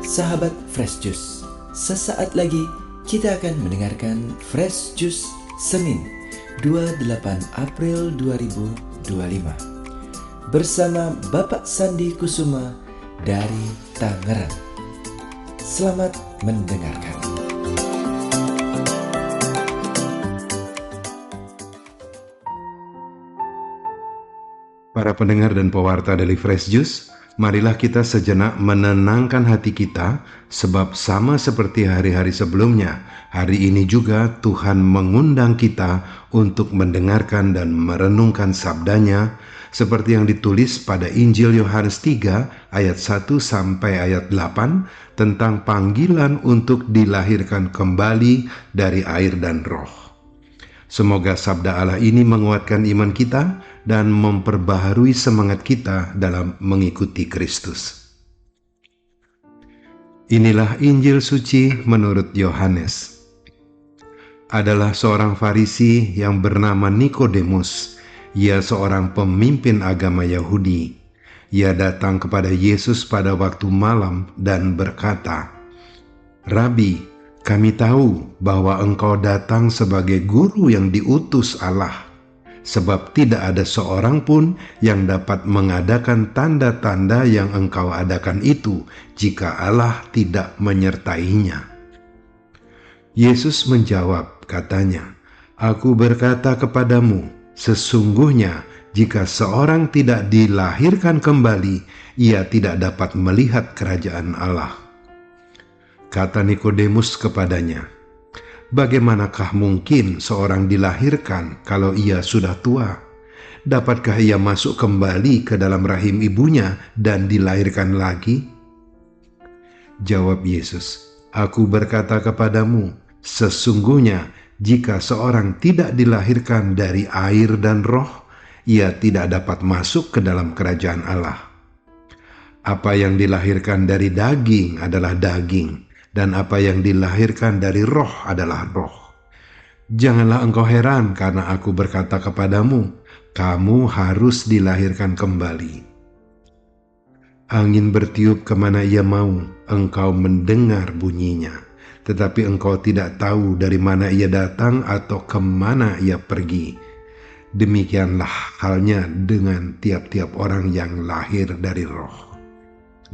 Sahabat Fresh Juice, sesaat lagi kita akan mendengarkan Fresh Juice Senin 28 April 2025 bersama Bapak Sandi Kusuma dari Tangerang. Selamat mendengarkan. Para pendengar dan pewarta dari Fresh Juice, marilah kita sejenak menenangkan hati kita, sebab sama seperti hari-hari sebelumnya, hari ini juga Tuhan mengundang kita untuk mendengarkan dan merenungkan sabdanya, seperti yang ditulis pada Injil Yohanes 3 ayat 1 sampai ayat 8 tentang panggilan untuk dilahirkan kembali dari air dan roh. Semoga sabda Allah ini menguatkan iman kita dan memperbaharui semangat kita dalam mengikuti Kristus. Inilah Injil suci menurut Yohanes. Adalah seorang Farisi yang bernama Nikodemus. Ia seorang pemimpin agama Yahudi. Ia datang kepada Yesus pada waktu malam dan berkata, "Rabi, kami tahu bahwa engkau datang sebagai guru yang diutus Allah, sebab tidak ada seorang pun yang dapat mengadakan tanda-tanda yang engkau adakan itu jika Allah tidak menyertainya." Yesus menjawab, katanya, "Aku berkata kepadamu, sesungguhnya jika seorang tidak dilahirkan kembali, ia tidak dapat melihat kerajaan Allah." Kata Nikodemus kepadanya, "Bagaimanakah mungkin seorang dilahirkan kalau ia sudah tua? Dapatkah ia masuk kembali ke dalam rahim ibunya dan dilahirkan lagi?" Jawab Yesus, "Aku berkata kepadamu, sesungguhnya jika seorang tidak dilahirkan dari air dan roh, ia tidak dapat masuk ke dalam kerajaan Allah. Apa yang dilahirkan dari daging adalah daging, dan apa yang dilahirkan dari roh adalah roh. Janganlah engkau heran karena aku berkata kepadamu, kamu harus dilahirkan kembali. Angin bertiup kemana ia mau, engkau mendengar bunyinya, tetapi engkau tidak tahu dari mana ia datang atau kemana ia pergi. Demikianlah halnya dengan tiap-tiap orang yang lahir dari roh."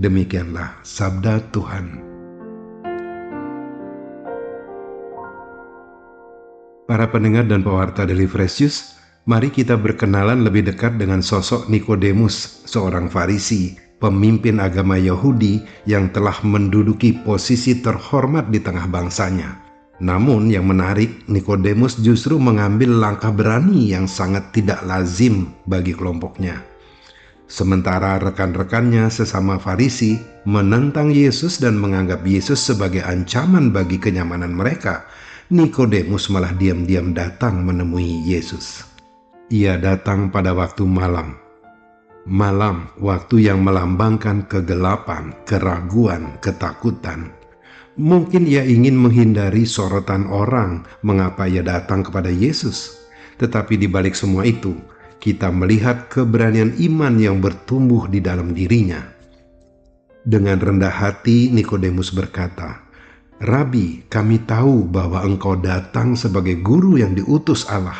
Demikianlah sabda Tuhan. Para pendengar dan pewarta dari Fresh Juice, mari kita berkenalan lebih dekat dengan sosok Nikodemus, seorang Farisi, pemimpin agama Yahudi yang telah menduduki posisi terhormat di tengah bangsanya. Namun yang menarik, Nikodemus justru mengambil langkah berani yang sangat tidak lazim bagi kelompoknya. Sementara rekan-rekannya sesama Farisi menentang Yesus dan menganggap Yesus sebagai ancaman bagi kenyamanan mereka, Nikodemus malah diam-diam datang menemui Yesus. Ia datang pada waktu malam. Malam, waktu yang melambangkan kegelapan, keraguan, ketakutan. Mungkin ia ingin menghindari sorotan orang mengapa ia datang kepada Yesus. Tetapi di balik semua itu, kita melihat keberanian iman yang bertumbuh di dalam dirinya. Dengan rendah hati, Nikodemus berkata, "Rabi, kami tahu bahwa engkau datang sebagai guru yang diutus Allah,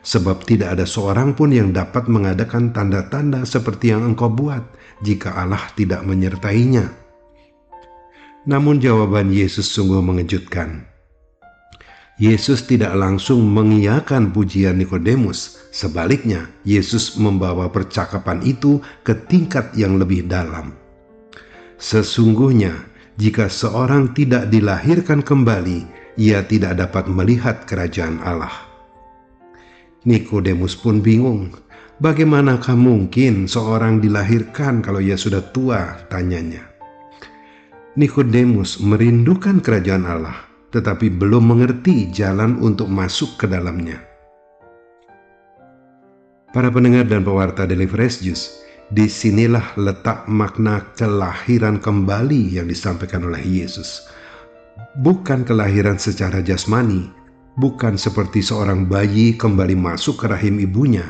sebab tidak ada seorang pun yang dapat mengadakan tanda-tanda seperti yang engkau buat jika Allah tidak menyertainya." Namun jawaban Yesus sungguh mengejutkan. Yesus tidak langsung mengiyakan pujian Nikodemus. Sebaliknya, Yesus membawa percakapan itu ke tingkat yang lebih dalam. "Sesungguhnya jika seorang tidak dilahirkan kembali, ia tidak dapat melihat kerajaan Allah." Nikodemus pun bingung. "Bagaimanakah mungkin seorang dilahirkan kalau ia sudah tua?" tanyanya. Nikodemus merindukan kerajaan Allah, tetapi belum mengerti jalan untuk masuk ke dalamnya. Para pendengar dan pewarta dari Fresh Juice, disinilah letak makna kelahiran kembali yang disampaikan oleh Yesus. Bukan kelahiran secara jasmani, bukan seperti seorang bayi kembali masuk ke rahim ibunya,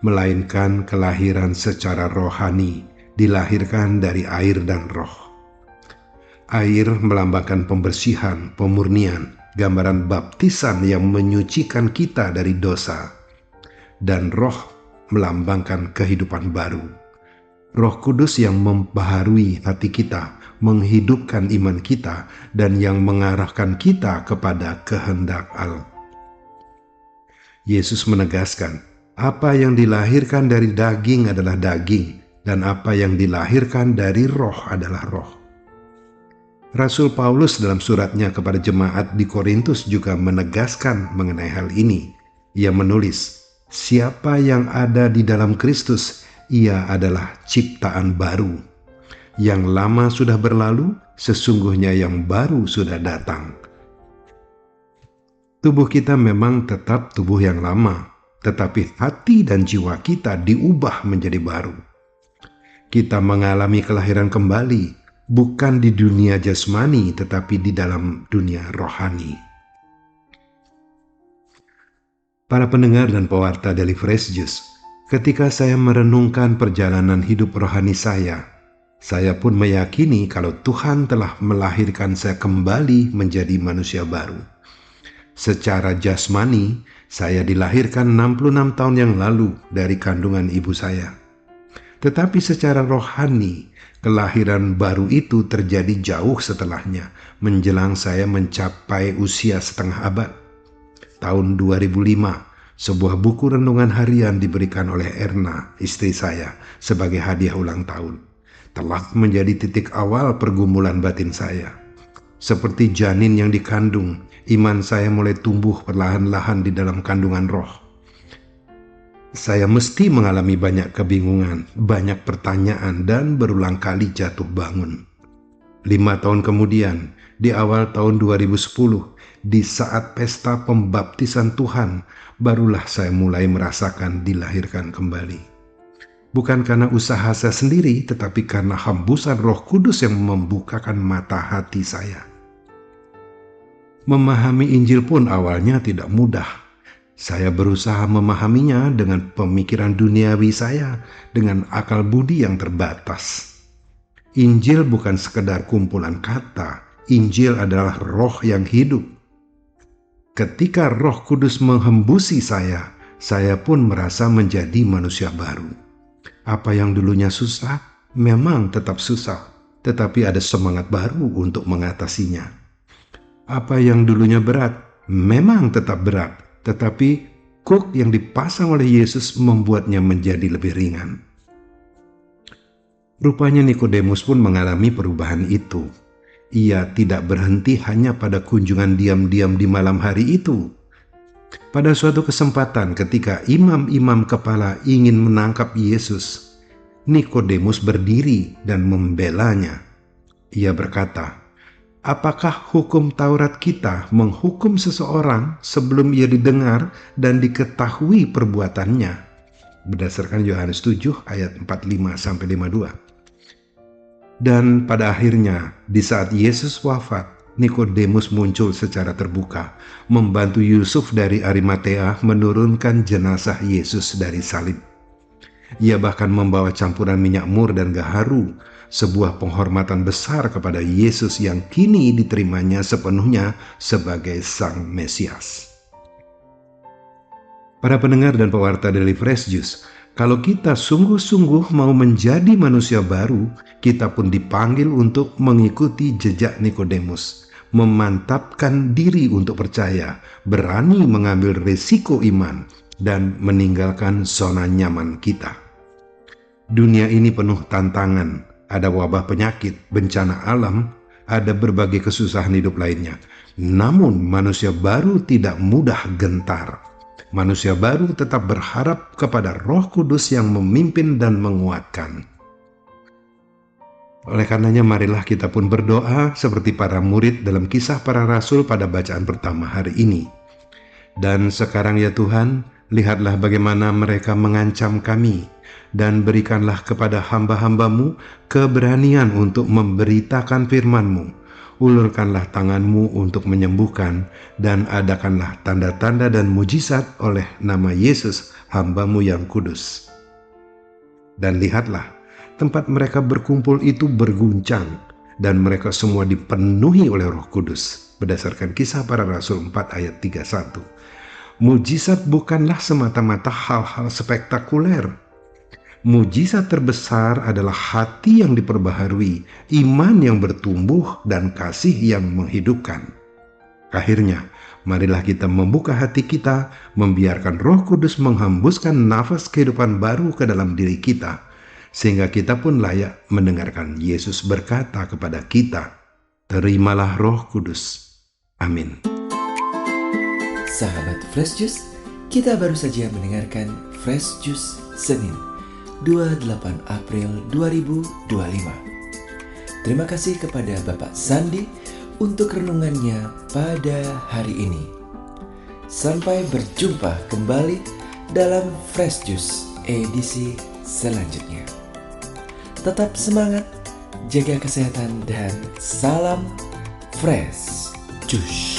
melainkan kelahiran secara rohani, dilahirkan dari air dan roh. Air melambangkan pembersihan, pemurnian, gambaran baptisan yang menyucikan kita dari dosa. Dan Roh melambangkan kehidupan baru. Roh Kudus yang membaharui hati kita, menghidupkan iman kita, dan yang mengarahkan kita kepada kehendak Allah. Yesus menegaskan, apa yang dilahirkan dari daging adalah daging, dan apa yang dilahirkan dari roh adalah roh. Rasul Paulus dalam suratnya kepada jemaat di Korintus juga menegaskan mengenai hal ini. Ia menulis, siapa yang ada di dalam Kristus, ia adalah ciptaan baru. Yang lama sudah berlalu, sesungguhnya yang baru sudah datang. Tubuh kita memang tetap tubuh yang lama, tetapi hati dan jiwa kita diubah menjadi baru. Kita mengalami kelahiran kembali, bukan di dunia jasmani, tetapi di dalam dunia rohani. Para pendengar dan pewarta Daily Fresh Juice, ketika saya merenungkan perjalanan hidup rohani saya pun meyakini kalau Tuhan telah melahirkan saya kembali menjadi manusia baru. Secara jasmani, saya dilahirkan 66 tahun yang lalu dari kandungan ibu saya. Tetapi secara rohani, kelahiran baru itu terjadi jauh setelahnya, menjelang saya mencapai usia setengah abad. Tahun 2005, sebuah buku renungan harian diberikan oleh Erna, istri saya, sebagai hadiah ulang tahun. Telah menjadi titik awal pergumulan batin saya. Seperti janin yang dikandung, iman saya mulai tumbuh perlahan-lahan di dalam kandungan roh. Saya mesti mengalami banyak kebingungan, banyak pertanyaan, dan berulang kali jatuh bangun. 5 tahun kemudian, di awal tahun 2010, di saat pesta pembaptisan Tuhan, barulah saya mulai merasakan dilahirkan kembali. Bukan karena usaha saya sendiri, tetapi karena hembusan Roh Kudus yang membukakan mata hati saya. Memahami Injil pun awalnya tidak mudah. Saya berusaha memahaminya dengan pemikiran duniawi saya, dengan akal budi yang terbatas. Injil bukan sekedar kumpulan kata, Injil adalah roh yang hidup. Ketika Roh Kudus menghembusi saya pun merasa menjadi manusia baru. Apa yang dulunya susah, memang tetap susah, tetapi ada semangat baru untuk mengatasinya. Apa yang dulunya berat, memang tetap berat, tetapi kuk yang dipasang oleh Yesus membuatnya menjadi lebih ringan. Rupanya Nikodemus pun mengalami perubahan itu. Ia tidak berhenti hanya pada kunjungan diam-diam di malam hari itu. Pada suatu kesempatan ketika imam-imam kepala ingin menangkap Yesus, Nikodemus berdiri dan membelanya. Ia berkata, apakah hukum Taurat kita menghukum seseorang sebelum ia didengar dan diketahui perbuatannya? Berdasarkan Yohanes 7 ayat 45-52. Dan pada akhirnya, di saat Yesus wafat, Nikodemus muncul secara terbuka, membantu Yusuf dari Arimatea menurunkan jenazah Yesus dari salib. Ia bahkan membawa campuran minyak mur dan gaharu, sebuah penghormatan besar kepada Yesus yang kini diterimanya sepenuhnya sebagai Sang Mesias. Para pendengar dan pewarta Daily Fresh Juice, kalau kita sungguh-sungguh mau menjadi manusia baru, kita pun dipanggil untuk mengikuti jejak Nikodemus, memantapkan diri untuk percaya, berani mengambil risiko iman, dan meninggalkan zona nyaman kita. Dunia ini penuh tantangan, ada wabah penyakit, bencana alam, ada berbagai kesusahan hidup lainnya. Namun manusia baru tidak mudah gentar. Manusia baru tetap berharap kepada Roh Kudus yang memimpin dan menguatkan. Oleh karenanya marilah kita pun berdoa seperti para murid dalam Kisah Para Rasul pada bacaan pertama hari ini. Dan sekarang ya Tuhan, lihatlah bagaimana mereka mengancam kami, dan berikanlah kepada hamba-hamba-Mu keberanian untuk memberitakan firman-Mu. Ulurkanlah tangan-Mu untuk menyembuhkan, dan adakanlah tanda-tanda dan mujizat oleh nama Yesus, hamba-Mu yang kudus. Dan lihatlah, tempat mereka berkumpul itu berguncang, dan mereka semua dipenuhi oleh Roh Kudus. Berdasarkan Kisah Para Rasul 4 ayat 31. Mujizat bukanlah semata-mata hal-hal spektakuler. Mujizat terbesar adalah hati yang diperbaharui, iman yang bertumbuh, dan kasih yang menghidupkan. Akhirnya, marilah kita membuka hati kita, membiarkan Roh Kudus menghembuskan nafas kehidupan baru ke dalam diri kita, sehingga kita pun layak mendengarkan Yesus berkata kepada kita, "Terimalah Roh Kudus." Amin. Sahabat Fresh Juice, kita baru saja mendengarkan Fresh Juice Senin 28 April 2025. Terima kasih kepada Bapak Sandi untuk renungannya pada hari ini. Sampai berjumpa kembali dalam Fresh Juice edisi selanjutnya. Tetap semangat, jaga kesehatan, dan salam Fresh Juice.